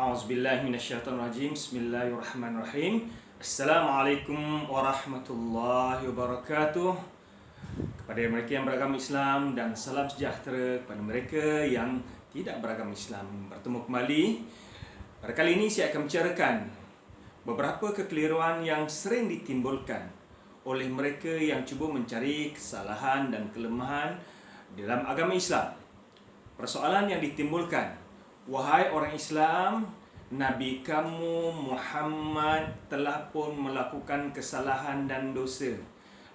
A'udzubillahi minasyaitonirrajim. Bismillahirrahmanirrahim. Assalamualaikum warahmatullahi wabarakatuh. Kepada mereka yang beragama Islam dan salam sejahtera kepada mereka yang tidak beragama Islam. Bertemu kembali. Pada kali ini saya akan bicarakan beberapa kekeliruan yang sering ditimbulkan oleh mereka yang cuba mencari kesalahan dan kelemahan dalam agama Islam. Persoalan yang ditimbulkan, wahai orang Islam, Nabi kamu Muhammad telah pun melakukan kesalahan dan dosa.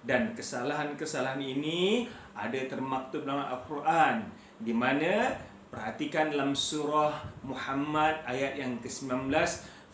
Dan kesalahan-kesalahan ini ada termaktub dalam Al-Quran, di mana perhatikan dalam surah Muhammad ayat yang ke-19,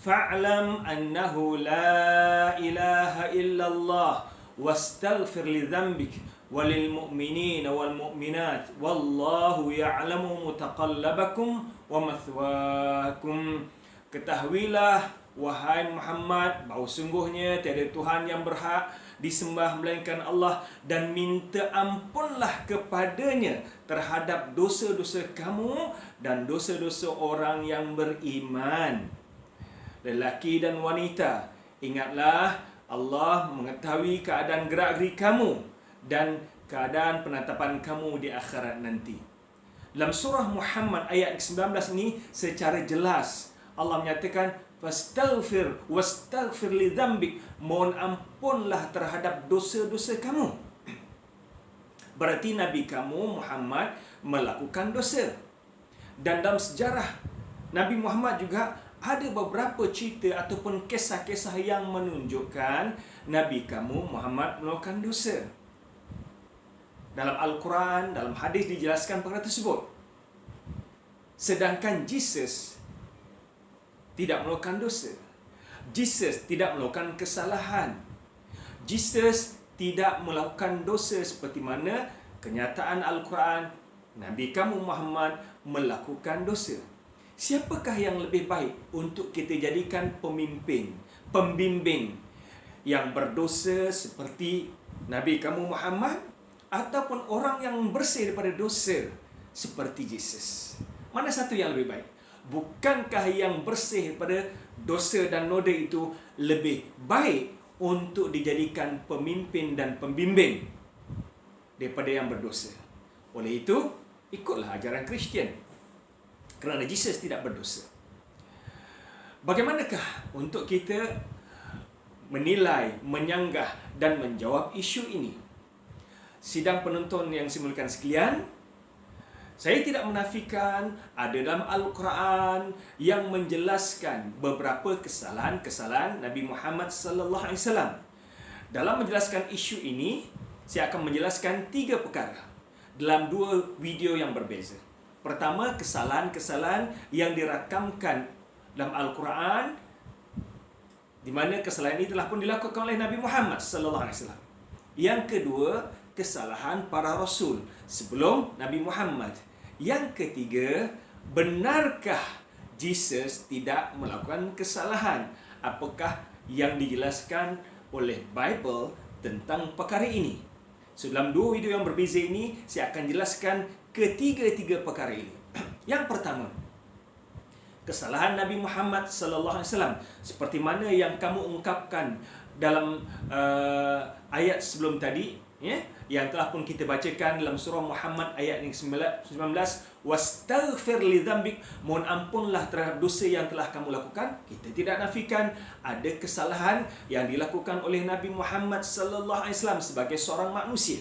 fa'lam annahu la ilaha illallah wastaghfir li dhanbik walil mu'minina wal mu'minat wallahu ya'lamu mutaqallabakum wa mathwaakum. Ketahuilah wahai Muhammad bahawa sungguhnya tiada Tuhan yang berhak disembah melainkan Allah, dan minta ampunlah kepadanya terhadap dosa-dosa kamu dan dosa-dosa orang yang beriman, lelaki dan wanita. Ingatlah Allah mengetahui keadaan gerak-gerik kamu dan keadaan penetapan kamu di akhirat nanti. Dalam surah Muhammad ayat 19 ini secara jelas Allah menyatakan wastaghfir li dzambik, mohon ampunlah terhadap dosa-dosa kamu. Berarti Nabi kamu Muhammad melakukan dosa. Dan dalam sejarah Nabi Muhammad juga ada beberapa cerita ataupun kisah-kisah yang menunjukkan Nabi kamu Muhammad melakukan dosa. Dalam Al-Quran, dalam hadis dijelaskan perkara tersebut. Sedangkan Jesus tidak melakukan dosa. Jesus tidak melakukan kesalahan. Jesus tidak melakukan dosa seperti mana kenyataan Al-Quran, Nabi kamu Muhammad melakukan dosa. Siapakah yang lebih baik untuk kita jadikan pemimpin, pembimbing yang berdosa seperti Nabi kamu Muhammad, ataupun orang yang bersih daripada dosa seperti Jesus? Mana satu yang lebih baik? Bukankah yang bersih daripada dosa dan noda itu lebih baik untuk dijadikan pemimpin dan pembimbing daripada yang berdosa? Oleh itu, ikutlah ajaran Kristian, kerana Jesus tidak berdosa. Bagaimanakah untuk kita menilai, menyanggah dan menjawab isu ini? Sidang penonton yang dimuliakan sekalian, saya tidak menafikan ada dalam Al-Quran yang menjelaskan beberapa kesalahan-kesalahan Nabi Muhammad sallallahu alaihi wasallam. Dalam menjelaskan isu ini, saya akan menjelaskan 3 perkara dalam 2 video yang berbeza. Pertama, kesalahan-kesalahan yang dirakamkan dalam Al-Quran, di mana kesalahan ini telah pun dilakukan oleh Nabi Muhammad sallallahu alaihi wasallam. Yang kedua, kesalahan para rasul sebelum Nabi Muhammad. Yang ketiga, benarkah Jesus tidak melakukan kesalahan? Apakah yang dijelaskan oleh Bible tentang perkara ini? So, dalam 2 video yang berbeza ini, saya akan jelaskan ketiga-tiga perkara ini. Yang pertama, kesalahan Nabi Muhammad sallallahu alaihi wasallam seperti mana yang kamu ungkapkan dalam ayat sebelum tadi, ya, yang telah pun kita bacakan dalam surah Muhammad ayat yang 19, wastaghfir li dzambik, mohon ampunlah terhadap dosa yang telah kamu lakukan. Kita tidak nafikan ada kesalahan yang dilakukan oleh Nabi Muhammad sallallahu alaihi wasallam sebagai seorang manusia.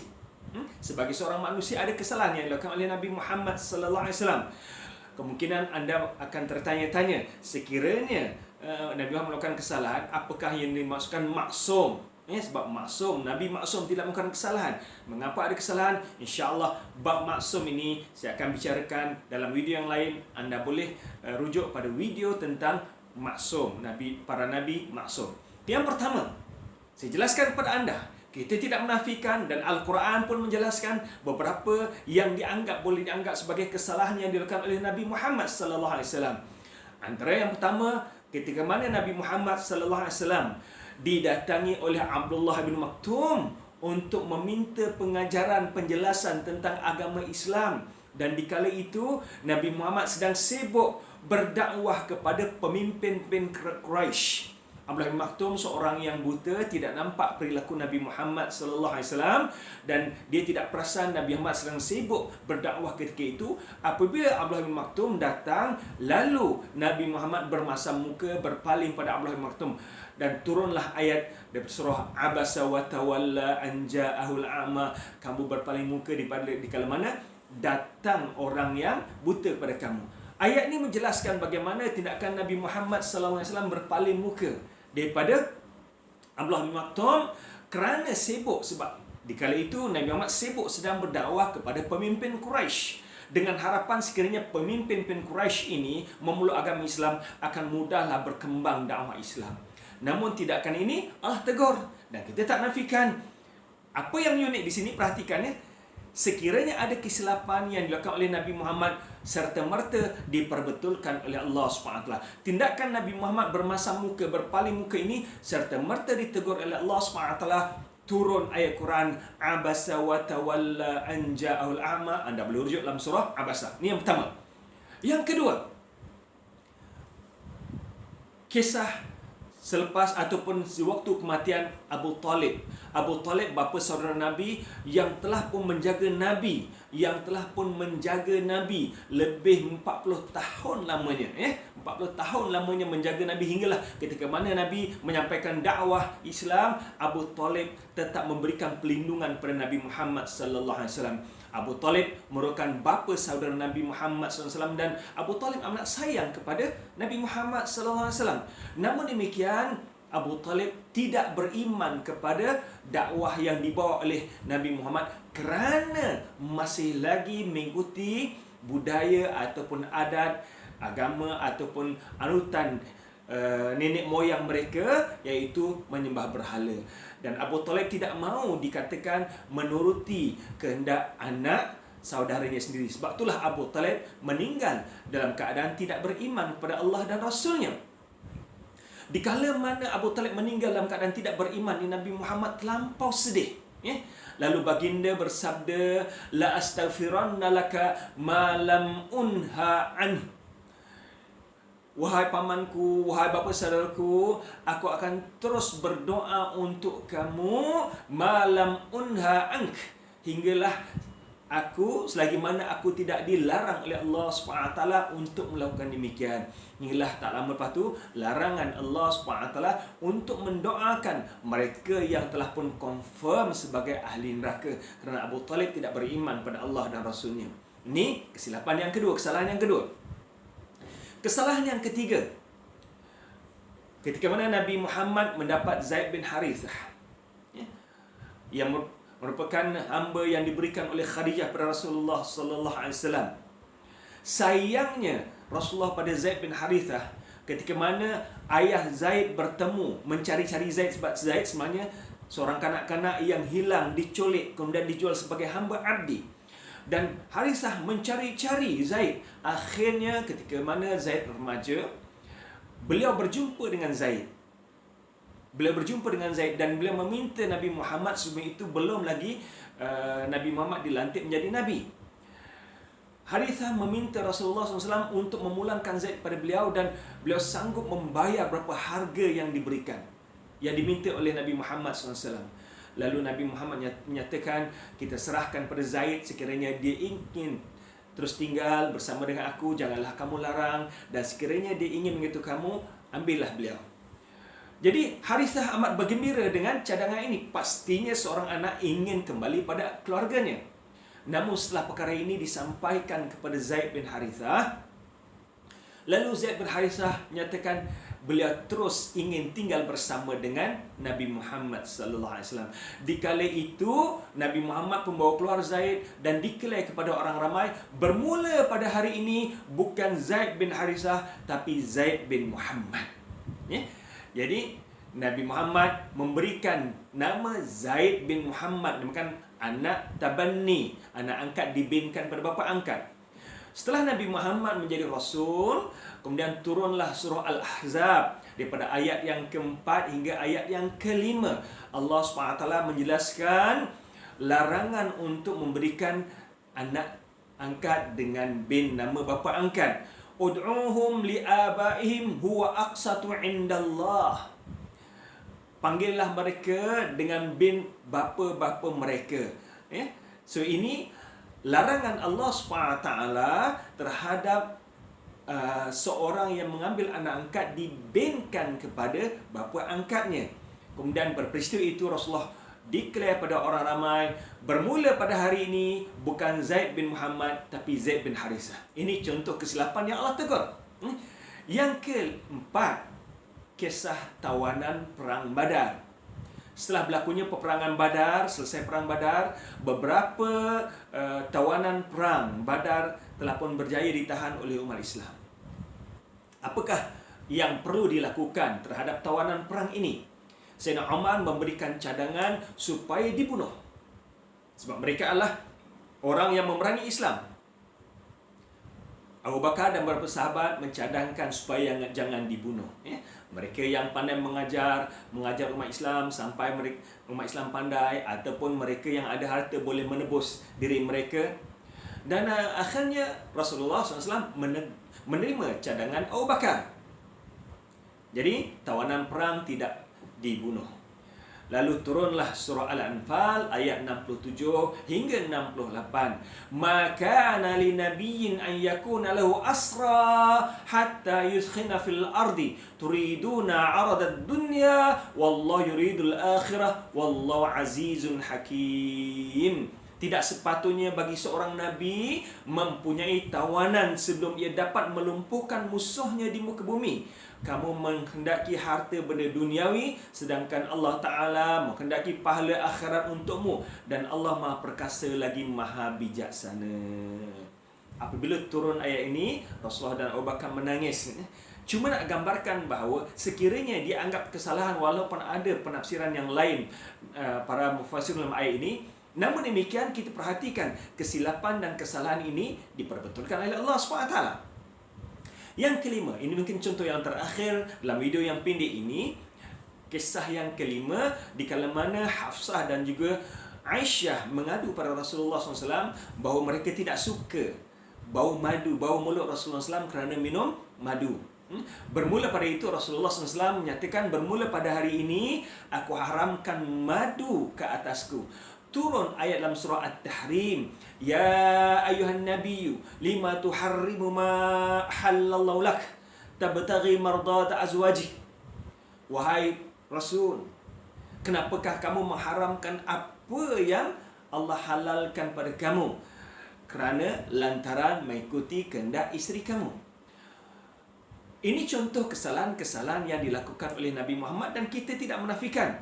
Sebagai seorang manusia ada kesalahan yang dilakukan oleh Nabi Muhammad sallallahu alaihi wasallam. Kemungkinan anda akan tertanya-tanya, sekiranya Nabi Muhammad melakukan kesalahan, apakah yang dimaksudkan maksum? Sebab maksum, Nabi maksum tidak melakukan kesalahan. Mengapa ada kesalahan? InsyaAllah bab maksum ini saya akan bicarakan dalam video yang lain. Anda boleh rujuk pada video tentang maksum, para nabi maksum. Yang pertama, saya jelaskan kepada anda, kita tidak menafikan dan Al-Quran pun menjelaskan beberapa yang boleh dianggap sebagai kesalahan yang dilakukan oleh Nabi Muhammad sallallahu alaihi wasallam. Antara yang pertama, ketika mana Nabi Muhammad sallallahu alaihi wasallam didatangi oleh Abdullah bin Maktum untuk meminta pengajaran, penjelasan tentang agama Islam Dan di kala itu Nabi Muhammad sedang sibuk berdakwah kepada pemimpin-pemimpin Quraisy. Abdullah bin Maktum seorang yang buta, tidak nampak perilaku Nabi Muhammad sallallahu alaihi wasallam, dan dia tidak perasan Nabi Muhammad sedang sibuk berdakwah ketika itu. Apabila Abdullah bin Maktum datang, lalu Nabi Muhammad bermasam muka berpaling pada Abdullah bin Maktum, dan turunlah ayat dari surah Abasa wa tawalla an ja'ahul a'ma. Kamu berpaling muka di kala mana datang orang yang buta kepada kamu. Ayat ini menjelaskan bagaimana tindakan Nabi Muhammad sallallahu alaihi wasallam berpaling muka daripada Abdullah bin Maktum kerana sibuk. Sebab di kala itu Nabi Muhammad sibuk sedang berdakwah kepada pemimpin Quraisy dengan harapan sekiranya pemimpin-pemimpin Quraisy ini memeluk agama Islam, akan mudahlah berkembang dakwah Islam. Namun tindakan ini Allah tegur, dan kita tak nafikan. Apa yang unik di sini, perhatikan ya, sekiranya ada kesilapan yang dilakukan oleh Nabi Muhammad, serta-merta diperbetulkan oleh Allah SWT. Tindakan Nabi Muhammad bermasam muka, berpaling muka ini serta-merta ditegur oleh Allah SWT. Turun ayat Quran, Abasa wa tawalla an ja'ahul a'ma. Anda boleh rujuk dalam surah Abasa. Ini yang pertama. Yang kedua, kisah selepas ataupun sewaktu kematian Abu Talib. Abu Talib bapa saudara Nabi yang telah pun menjaga Nabi, lebih 40 tahun lamanya, 40 tahun lamanya menjaga Nabi, hinggalah ketika mana Nabi menyampaikan dakwah Islam, Abu Talib tetap memberikan perlindungan kepada Nabi Muhammad sallallahu alaihi wasallam. Abu Talib merupakan bapa saudara Nabi Muhammad SAW, dan Abu Talib amat sayang kepada Nabi Muhammad SAW. Namun demikian, Abu Talib tidak beriman kepada dakwah yang dibawa oleh Nabi Muhammad kerana masih lagi mengikuti budaya ataupun adat, agama ataupun anutan nenek moyang mereka, iaitu menyembah berhala. Dan Abu Talib tidak mahu dikatakan menuruti kehendak anak saudaranya sendiri. Sebab itulah Abu Talib meninggal dalam keadaan tidak beriman kepada Allah dan Rasulnya. Di kala mana Abu Talib meninggal dalam keadaan tidak beriman, Nabi Muhammad terlampau sedih. Lalu baginda bersabda, la astaghfiranna laka ma lam unha anhu. Wahai pamanku, wahai bapa saudaraku, aku akan terus berdoa untuk kamu malam unha ank, hinggalah aku, selagi mana aku tidak dilarang oleh Allah SWT untuk melakukan demikian. Hinggalah tak lama lepas tu, larangan Allah SWT untuk mendoakan mereka yang telah pun confirm sebagai ahli neraka, kerana Abu Talib tidak beriman pada Allah dan Rasulnya. Ini kesilapan yang kedua, kesalahan yang kedua. Kesalahan yang ketiga, ketika mana Nabi Muhammad mendapat Zaid bin Harithah, yang merupakan hamba yang diberikan oleh Khadijah pada Rasulullah sallallahu alaihi wasallam. Sayangnya Rasulullah pada Zaid bin Harithah, ketika mana ayah Zaid bertemu mencari-cari Zaid, sebab Zaid sebenarnya seorang kanak-kanak yang hilang, diculik, kemudian dijual sebagai hamba abdi. Dan Harithah mencari-cari Zaid. Akhirnya ketika mana Zaid remaja, beliau berjumpa dengan Zaid. Dan beliau meminta Nabi Muhammad, sebelum itu belum lagi Nabi Muhammad dilantik menjadi Nabi. Harithah meminta Rasulullah SAW untuk memulangkan Zaid pada beliau, dan beliau sanggup membayar berapa harga yang diberikan, yang diminta oleh Nabi Muhammad SAW. Lalu Nabi Muhammad menyatakan, kita serahkan pada Zaid, sekiranya dia ingin terus tinggal bersama dengan aku, janganlah kamu larang, dan sekiranya dia ingin mengikuti kamu, ambillah beliau. Jadi Harithah amat bergembira dengan cadangan ini. Pastinya seorang anak ingin kembali pada keluarganya. Namun setelah perkara ini disampaikan kepada Zaid bin Harithah, lalu Zaid bin Harithah menyatakan beliau terus ingin tinggal bersama dengan Nabi Muhammad sallallahu alaihi wasallam. Di kala itu Nabi Muhammad membawa keluar Zaid dan declare kepada orang ramai, bermula pada hari ini bukan Zaid bin Harithah tapi Zaid bin Muhammad. Jadi Nabi Muhammad memberikan nama Zaid bin Muhammad, bukan anak tabanni, anak angkat dibinkan pada bapa angkat. Setelah Nabi Muhammad menjadi Rasul, kemudian turunlah surah Al-Ahzab daripada ayat yang keempat hingga ayat yang kelima. Allah SWT menjelaskan larangan untuk memberikan anak angkat dengan bin, nama bapa angkat. Ud'uhum li'abaihim huwa aqsatu indallah. Panggillah mereka dengan bin bapa-bapa mereka. Ya? So ini larangan Allah SWT terhadap seorang yang mengambil anak angkat dibinkan kepada bapa angkatnya. Kemudian berperistiwa itu Rasulullah declare pada orang ramai, bermula pada hari ini bukan Zaid bin Muhammad tapi Zaid bin Harisah. Ini contoh kesilapan yang Allah tegur. Yang keempat, kisah tawanan perang Badar. Setelah berlakunya peperangan Badar, selesai perang Badar, beberapa tawanan perang Badar telah pun berjaya ditahan oleh umat Islam. Apakah yang perlu dilakukan terhadap tawanan perang ini? Sayyidina Umar memberikan cadangan supaya dibunuh. Sebab mereka adalah orang yang memerangi Islam. Abu Bakar dan beberapa sahabat mencadangkan supaya jangan dibunuh. Mereka yang pandai mengajar umat Islam sampai umat Islam pandai, ataupun mereka yang ada harta boleh menebus diri mereka. Dan akhirnya Rasulullah SAW menerima cadangan Abu Bakar. Jadi tawanan perang tidak dibunuh. Lalu turunlah surah Al-Anfal ayat 67 hingga 68. Maka li nabiyyin an yakuna lahu asra hatta yuskhina fil ardi turiduna 'aradad dunya wallahu yuridul akhirah wallahu azizun hakim. Tidak sepatutnya bagi seorang nabi mempunyai tawanan sebelum ia dapat melumpuhkan musuhnya di muka bumi. Kamu menghendaki harta benda duniawi, sedangkan Allah Ta'ala menghendaki pahala akhirat untukmu. Dan Allah Maha Perkasa lagi Maha Bijaksana. Apabila turun ayat ini, Rasulullah dan Abu Bakar menangis. Cuma nak gambarkan bahawa sekiranya dia anggap kesalahan, walaupun ada penafsiran yang lain para mufassir dalam ayat ini, namun demikian kita perhatikan kesilapan dan kesalahan ini diperbetulkan oleh Allah SWT. Yang kelima, ini mungkin contoh yang terakhir dalam video yang pendek ini. Kisah yang kelima, di kala mana Hafsah dan juga Aisyah mengadu pada Rasulullah SAW bahawa mereka tidak suka bau madu, bau mulut Rasulullah SAW kerana minum madu. Bermula pada itu Rasulullah SAW menyatakan, bermula pada hari ini aku haramkan madu ke atasku. Turun ayat dalam surah At-Tahrim, ya ayuhan nabiyyu lima tuharrimu ma halallahu lak tabtaghi mardata azwajik. Wahai Rasul, kenapakah kamu mengharamkan apa yang Allah halalkan pada kamu kerana lantaran mengikuti kehendak isteri kamu? Ini contoh kesalahan-kesalahan yang dilakukan oleh Nabi Muhammad dan kita tidak menafikan.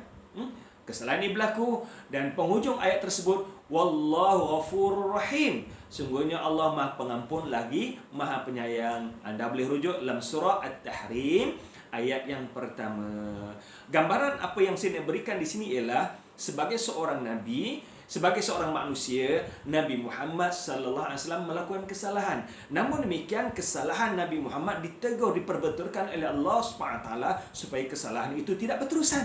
Kesalahan ini berlaku dan penghujung ayat tersebut, wallahu ghafurur rahim. Sungguhnya Allah Maha Pengampun lagi Maha Penyayang. Anda boleh rujuk dalam surah At-Tahrim ayat yang pertama. Gambaran apa yang saya nak berikan di sini ialah sebagai seorang nabi, sebagai seorang manusia, Nabi Muhammad sallallahu alaihi wasallam melakukan kesalahan. Namun demikian kesalahan Nabi Muhammad ditegur, diperbetulkan oleh Allah SWT supaya kesalahan itu tidak berterusan.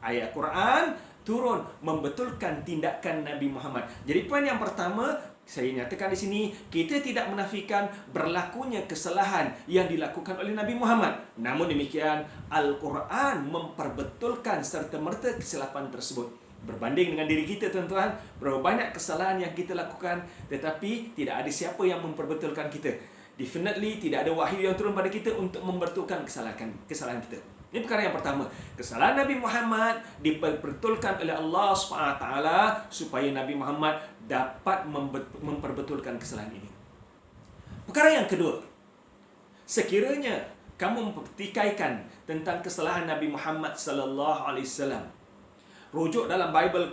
Ayat Quran turun membetulkan tindakan Nabi Muhammad. Jadi poin yang pertama saya nyatakan di sini, kita tidak menafikan berlakunya kesalahan yang dilakukan oleh Nabi Muhammad. Namun demikian Al-Quran memperbetulkan serta-merta kesilapan tersebut. Berbanding dengan diri kita tuan-tuan, berapa banyak kesalahan yang kita lakukan tetapi tidak ada siapa yang memperbetulkan kita. Definitely tidak ada wahyu yang turun pada kita untuk membetulkan kesalahan kita. Ini perkara yang pertama. Kesalahan Nabi Muhammad diperbetulkan oleh Allah SWT supaya Nabi Muhammad dapat memperbetulkan kesalahan ini. Perkara yang kedua, sekiranya kamu mempertikaikan tentang kesalahan Nabi Muhammad SAW, rujuk dalam Bible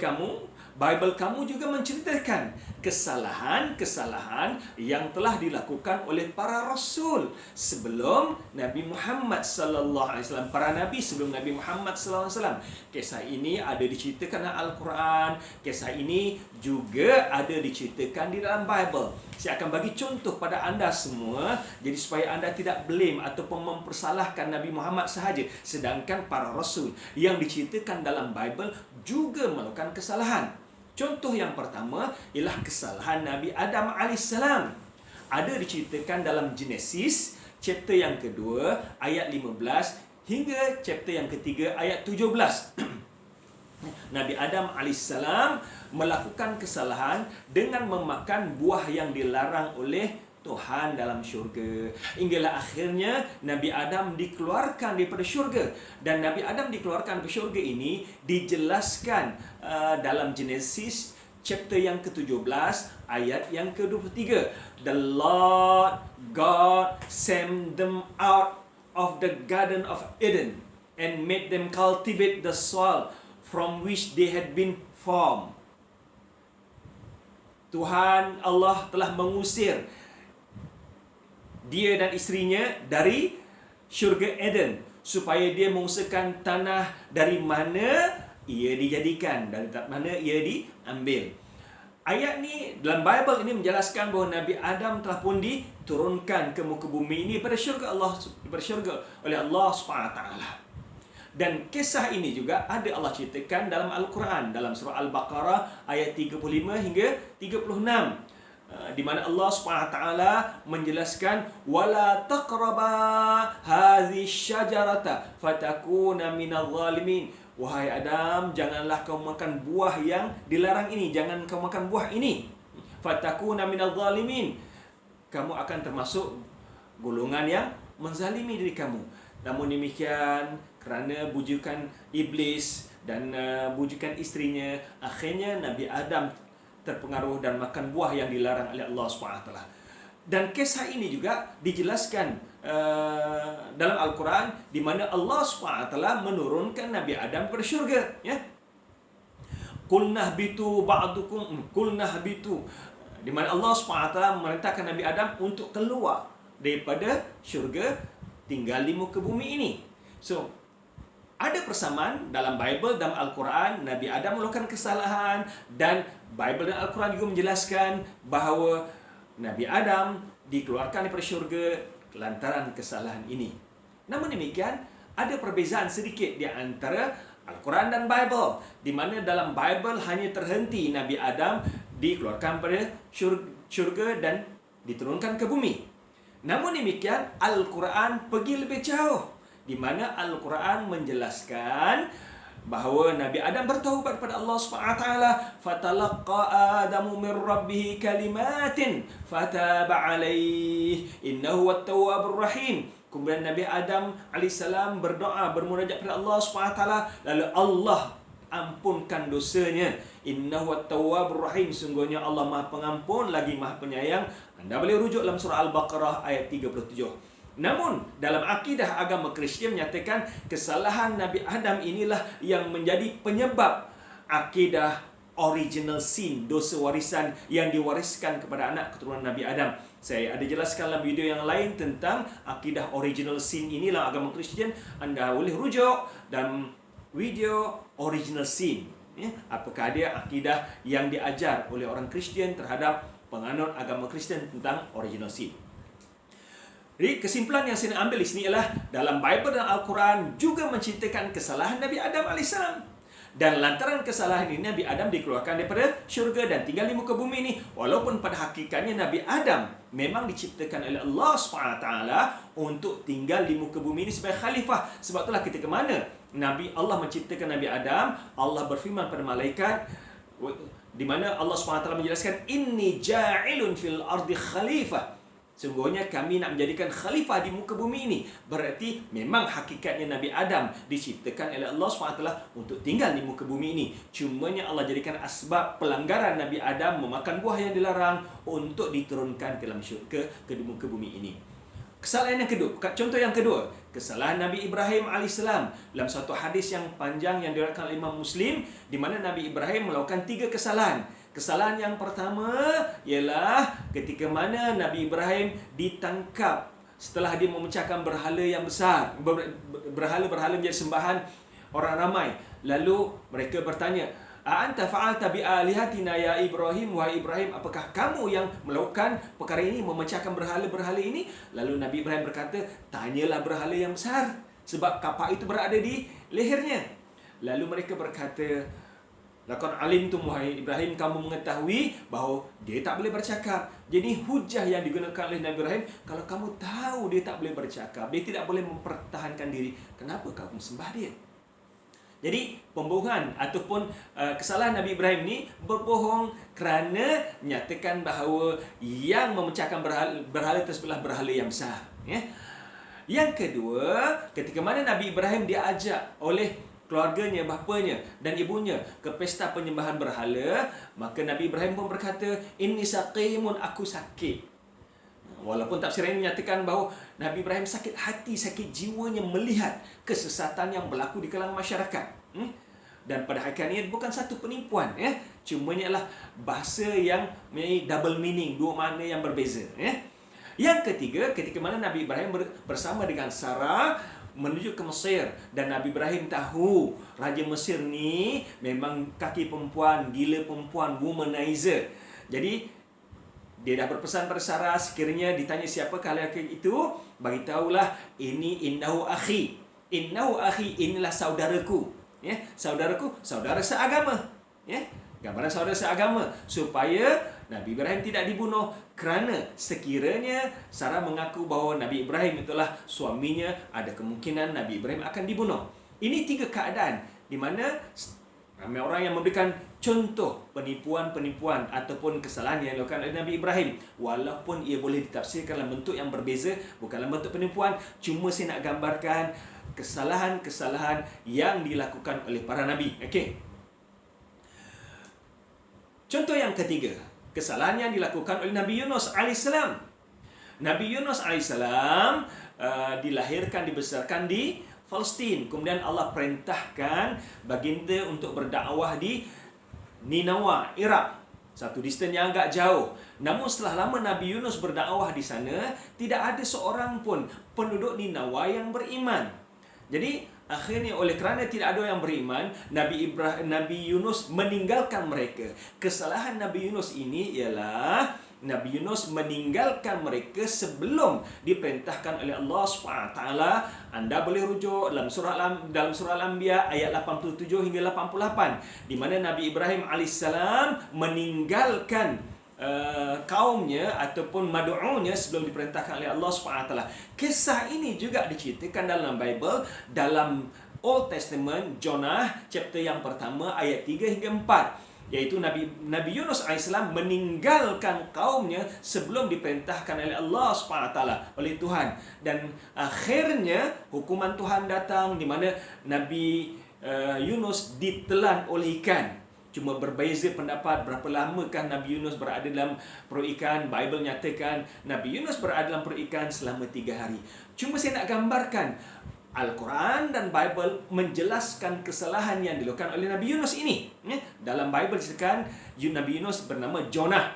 kamu juga menceritakan kesalahan-kesalahan yang telah dilakukan oleh para rasul sebelum Nabi Muhammad sallallahu alaihi wasallam, para nabi sebelum Nabi Muhammad sallallahu alaihi wasallam. Kisah ini ada diceritakan dalam Al-Quran, kisah ini juga ada diceritakan di dalam Bible. Saya akan bagi contoh pada anda semua, jadi supaya anda tidak blame ataupun mempersalahkan Nabi Muhammad sahaja, sedangkan para rasul yang diceritakan dalam Bible juga melakukan kesalahan. Contoh yang pertama ialah kesalahan Nabi Adam alaihissalam. Ada diceritakan dalam Genesis chapter yang kedua ayat 15 hingga chapter yang ketiga ayat 17. Nabi Adam alaihissalam melakukan kesalahan dengan memakan buah yang dilarang oleh Tuhan dalam syurga. Hinggalah akhirnya Nabi Adam dikeluarkan daripada syurga. Dan Nabi Adam dikeluarkan dari syurga ini dijelaskan dalam Genesis chapter yang ke-17 ayat yang ke-23. The Lord God sent them out of the Garden of Eden and made them cultivate the soil from which they had been formed. Tuhan Allah telah mengusir dia dan isterinya dari syurga Eden supaya dia mengusahakan tanah dari mana ia dijadikan, dari mana ia diambil. Ayat ni dalam Bible ini menjelaskan bahawa Nabi Adam telah pun diturunkan ke muka bumi ini pada syurga oleh Allah Subhanahu Wa Taala. Dan kisah ini juga ada Allah ceritakan dalam Al-Quran, dalam surah Al-Baqarah ayat 35 hingga 36. Di mana Allah Subhanahu Wa Taala menjelaskan wala taqraba hadhihi syajarata fatakuna minadh dhalimin. Wahai Adam, janganlah kau makan buah yang dilarang ini, jangan kau makan buah ini. Fatakuna minadh dhalimin. Kamu akan termasuk golongan yang menzalimi diri kamu. Namun demikian, kerana bujukan iblis dan bujukan isterinya, akhirnya Nabi Adam terpengaruh dan makan buah yang dilarang oleh Allah SWT. Dan kisah ini juga dijelaskan dalam Al-Quran, di mana Allah SWT menurunkan Nabi Adam kepada syurga. Ya? Qulnah bitu ba'dukum, qulnah bitu. Di mana Allah SWT memerintahkan Nabi Adam untuk keluar daripada syurga, tinggal di muka bumi ini. So, ada persamaan dalam Bible, dalam Al-Quran, Nabi Adam melakukan kesalahan, dan Bible dan Al-Quran juga menjelaskan bahawa Nabi Adam dikeluarkan daripada syurga lantaran kesalahan ini. Namun demikian, ada perbezaan sedikit di antara Al-Quran dan Bible, di mana dalam Bible hanya terhenti Nabi Adam dikeluarkan daripada syurga dan diturunkan ke bumi. Namun demikian, Al-Quran pergi lebih jauh, di mana Al-Quran menjelaskan bahawa Nabi Adam bertaubat kepada Allah SWT. Fatalaqqa Adamu min rabbih kalimatin fataba alaih innahu wat-tawwabur rahim. Kemudian Nabi Adam AS berdoa, bermunajat kepada Allah SWT, lalu Allah ampunkan dosanya. Innahu wat-tawwabur rahim. Sungguhnya Allah Maha Pengampun lagi Maha Penyayang. Anda boleh rujuk dalam surah Al-Baqarah ayat 37. Namun, dalam akidah agama Kristian menyatakan kesalahan Nabi Adam inilah yang menjadi penyebab akidah original sin, dosa warisan yang diwariskan kepada anak keturunan Nabi Adam. Saya ada jelaskan dalam video yang lain tentang akidah original sin inilah agama Kristian. Anda boleh rujuk dalam video original sin. Ya, apakah dia akidah yang diajar oleh orang Kristian terhadap penganut agama Kristian tentang original sin. Jadi kesimpulan yang saya nak ambil di sini ialah dalam Bible dan Al-Quran juga menceritakan kesalahan Nabi Adam AS. Dan lantaran kesalahan ini Nabi Adam dikeluarkan daripada syurga dan tinggal di muka bumi ini. Walaupun pada hakikatnya Nabi Adam memang diciptakan oleh Allah SWT untuk tinggal di muka bumi ini sebagai khalifah. Sebab itulah ketika mana Allah menciptakan Nabi Adam, Allah berfirman pada malaikat, di mana Allah SWT menjelaskan, Inni ja'ilun fil ardi khalifah. Sungguhnya kami nak menjadikan khalifah di muka bumi ini. Berarti memang hakikatnya Nabi Adam diciptakan oleh Allah SWT untuk tinggal di muka bumi ini. Cumanya Allah jadikan asbab pelanggaran Nabi Adam memakan buah yang dilarang untuk diturunkan ke dalam syurga, ke muka bumi ini. Kesalahan yang kedua, contoh yang kedua, kesalahan Nabi Ibrahim AS. Dalam satu hadis yang panjang yang diriwayatkan oleh Imam Muslim, di mana Nabi Ibrahim melakukan 3 kesalahan. Kesalahan yang pertama ialah ketika mana Nabi Ibrahim ditangkap setelah dia memecahkan berhala yang besar, berhala-berhala menjadi sembahan orang ramai. Lalu mereka bertanya, "A'anta fa'alta bi alihatina ya Ibrahim?" Wahai Ibrahim, apakah kamu yang melakukan perkara ini, memecahkan berhala-berhala ini? Lalu Nabi Ibrahim berkata, "Tanyalah berhala yang besar, sebab kapak itu berada di lehernya." Lalu mereka berkata, Laqad alimtum wahai Ibrahim, kamu mengetahui bahawa dia tak boleh bercakap. Jadi hujah yang digunakan oleh Nabi Ibrahim, kalau kamu tahu dia tak boleh bercakap, dia tidak boleh mempertahankan diri, kenapa kamu sembah dia? Jadi pembohongan ataupun kesalahan Nabi Ibrahim ni berbohong kerana nyatakan bahawa yang memecahkan berhala tersebutlah berhala yang besar, ya. Yang kedua, ketika mana Nabi Ibrahim diajak oleh keluarganya, bapanya dan ibunya ke pesta penyembahan berhala, maka Nabi Ibrahim pun berkata, inni saqimun, aku sakit. Walaupun tafsir ini menyatakan bahawa Nabi Ibrahim sakit hati, sakit jiwanya melihat kesesatan yang berlaku di kalangan masyarakat. Dan pada hakikatnya bukan satu penipuan, ya. Cuma ini adalah bahasa yang mempunyai double meaning, dua makna yang berbeza, ya. Yang ketiga, ketika mana Nabi Ibrahim bersama dengan Sarah menuju ke Mesir, dan Nabi Ibrahim tahu Raja Mesir ni memang kaki perempuan, gila perempuan, womanizer. Jadi dia dah berpesan pada Sarah, sekiranya ditanya siapakah lelaki itu, beritahulah ini innahu akhi. Innahu akhi, inilah saudaraku. Ya, saudaraku, saudara seagama. Ya, gambaran saudara seagama, supaya Nabi Ibrahim tidak dibunuh, kerana sekiranya Sarah mengaku bahawa Nabi Ibrahim itulah suaminya, ada kemungkinan Nabi Ibrahim akan dibunuh. Ini tiga keadaan di mana ramai orang yang memberikan contoh penipuan-penipuan ataupun kesalahan yang dilakukan oleh Nabi Ibrahim. Walaupun ia boleh ditafsirkan dalam bentuk yang berbeza, bukan dalam bentuk penipuan, cuma saya nak gambarkan kesalahan-kesalahan yang dilakukan oleh para Nabi. Okey. Contoh yang ketiga, kesalahan yang dilakukan oleh Nabi Yunus AS. Nabi Yunus AS dilahirkan, dibesarkan di Palestin. Kemudian Allah perintahkan baginda untuk berdakwah di Ninawa, Iraq. Satu distance yang agak jauh. Namun setelah lama Nabi Yunus berdakwah di sana, tidak ada seorang pun penduduk Ninawa yang beriman. Jadi akhirnya oleh kerana tidak ada yang beriman, Nabi Yunus meninggalkan mereka. Kesalahan Nabi Yunus ini ialah Nabi Yunus meninggalkan mereka sebelum diperintahkan oleh Allah SWT. Anda boleh rujuk dalam surah Al-Anbiya ayat 87 hingga 88, di mana Nabi Ibrahim AS meninggalkan kaumnya ataupun madu'unya sebelum diperintahkan oleh Allah SWT. Kisah ini juga diceritakan dalam Bible, dalam Old Testament, Jonah chapter yang pertama ayat 3 hingga 4, iaitu Nabi Yunus AS meninggalkan kaumnya sebelum diperintahkan oleh Allah SWT, oleh Tuhan. Dan akhirnya hukuman Tuhan datang, di mana Nabi Yunus ditelan oleh ikan. Cuma berbeza pendapat berapa lamakah Nabi Yunus berada dalam perut ikan. Bible nyatakan Nabi Yunus berada dalam perut ikan selama 3 hari. Cuma saya nak gambarkan Al-Quran dan Bible menjelaskan kesalahan yang dilakukan oleh Nabi Yunus ini. Dalam Bible disebutkan Nabi Yunus bernama Jonah.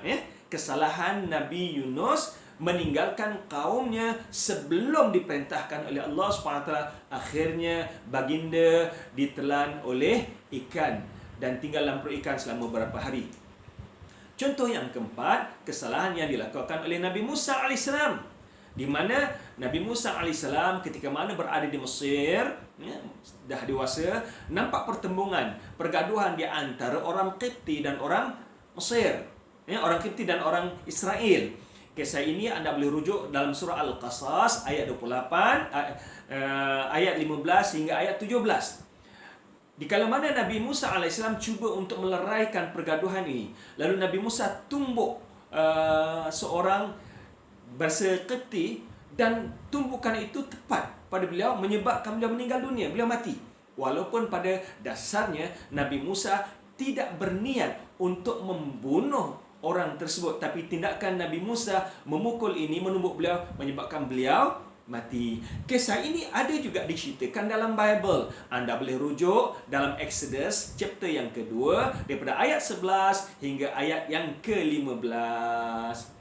Kesalahan Nabi Yunus meninggalkan kaumnya sebelum diperintahkan oleh Allah SWT. Akhirnya baginda ditelan oleh ikan dan tinggal dalam perut ikan selama beberapa hari. Contoh yang keempat, kesalahan yang dilakukan oleh Nabi Musa AS, di mana Nabi Musa AS ketika mana berada di Mesir, dah dewasa, nampak pergaduhan di antara orang Qibti dan orang Mesir, orang Qibti dan orang Israel. Kisah ini anda boleh rujuk dalam surah Al-Qasas ayat 28, ayat 15 hingga ayat 17. Di kala mana Nabi Musa AS cuba untuk meleraikan pergaduhan ini, lalu Nabi Musa tumbuk seorang bangsa Qibti, dan tumbukan itu tepat pada beliau, menyebabkan beliau meninggal dunia, beliau mati. Walaupun pada dasarnya Nabi Musa tidak berniat untuk membunuh orang tersebut, tapi tindakan Nabi Musa memukul ini, menumbuk beliau, menyebabkan beliau mati. Kisah ini ada juga diceritakan dalam Bible. Anda boleh rujuk dalam Exodus chapter yang kedua, daripada ayat 11 hingga ayat yang ke-15.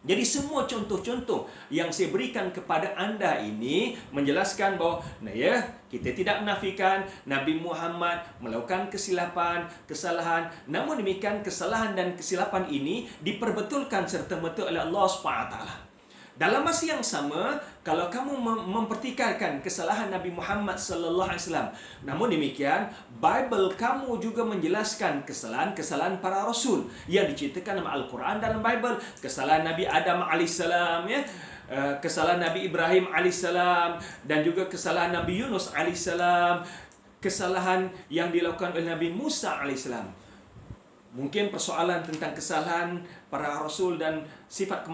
Jadi semua contoh-contoh yang saya berikan kepada anda ini menjelaskan bahawa kita tidak menafikan Nabi Muhammad melakukan kesalahan. Namun demikian kesalahan dan kesilapan ini diperbetulkan serta-merta oleh Allah SWT. Dalam masa yang sama, kalau kamu mempertikaikan kesalahan Nabi Muhammad sallallahu alaihi wasallam, namun demikian, Bible kamu juga menjelaskan kesalahan-kesalahan para rasul yang diceritakan dalam Al-Quran dalam Bible, kesalahan Nabi Adam alaihissalam, ya, kesalahan Nabi Ibrahim alaihissalam, dan juga kesalahan Nabi Yunus alaihissalam, kesalahan yang dilakukan oleh Nabi Musa alaihissalam. Mungkin persoalan tentang kesalahan para rasul dan sifat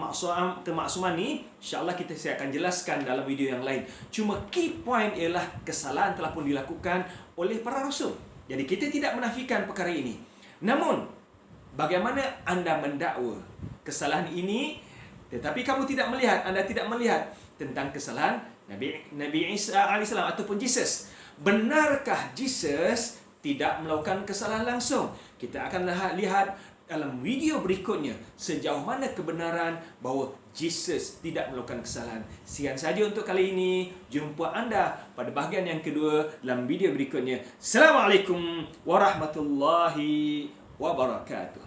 kemaksuman ni, insyaAllah saya akan jelaskan dalam video yang lain. Cuma key point ialah kesalahan telah pun dilakukan oleh para rasul. Jadi kita tidak menafikan perkara ini. Namun, bagaimana anda mendakwa kesalahan ini, tetapi kamu tidak melihat, anda tidak melihat tentang kesalahan Nabi Isa alaihissalam ataupun Jesus. Benarkah Jesus tidak melakukan kesalahan langsung? Kita akan lihat dalam video berikutnya sejauh mana kebenaran bahawa Jesus tidak melakukan kesalahan. Sekian saja untuk kali ini. Jumpa anda pada bahagian yang kedua dalam video berikutnya. Assalamualaikum warahmatullahi wabarakatuh.